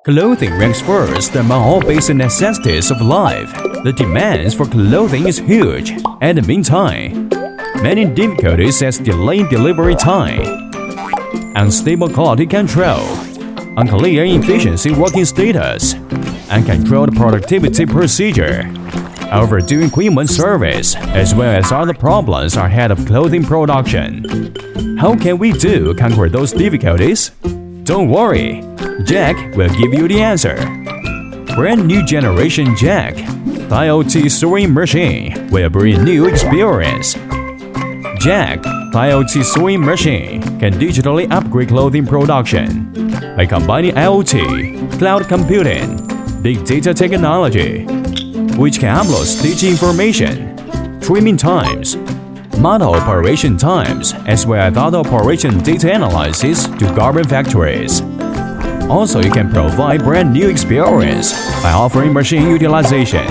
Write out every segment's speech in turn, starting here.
Clothing ranks first among all basic necessities of life. The demands for clothing is huge. At the meantime, many difficulties as delayed delivery time, unstable quality control, unclear efficiency working status, uncontrolled productivity procedure, overdue equipment service, as well as other problems are ahead of clothing production. How can we conquer those difficulties? Don't worry, Jack will give you the answer. Brand new generation Jack, the IoT sewing machine, will bring new experience. Jack, the IoT sewing machine, can digitally upgrade clothing production by combining IoT, cloud computing, big data technology, which can upload stitch information, trimming times, model operation times, as well as other operation data analysis to garment factories. Also, you can provide brand new experience by offering machine utilization,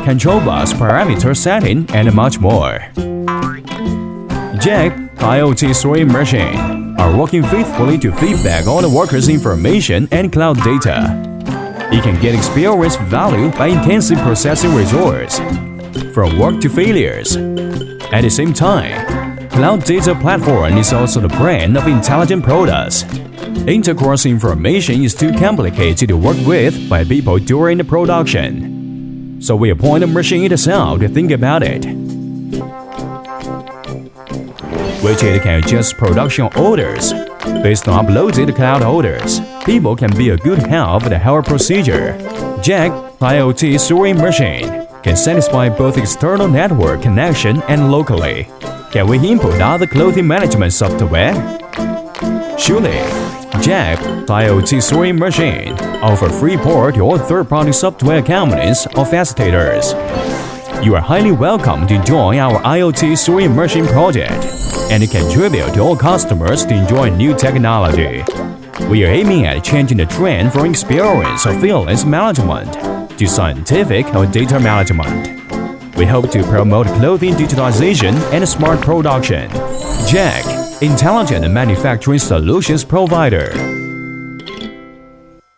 control bus parameter setting, and much more. Jack, the IoT sewing machine, are working faithfully to feedback all the workers' information and cloud data. It can get experience value by intensive processing resource, from work to failures. At the same time, cloud data platform is also the brand of intelligent products. Intercourse information is too complicated to work with by people during the production, so we appoint the machine itself to think about it, which it can adjust production orders. Based on uploaded cloud orders, people can be a good help with the whole procedure. Jack, the IoT sewing machine, can satisfy both external network connection and locally. Can we input other clothing management software? Surely, Jack, the IoT sewing machine, offer free port to all third-party software companies or facilitators. You are highly welcome to join our IoT sewing machine project and contribute to all customers to enjoy new technology. We are aiming at changing the trend from experience or feelings management to scientific or data management. We hope to promote clothing digitalization and smart production. Jack, intelligent manufacturing solutions provider.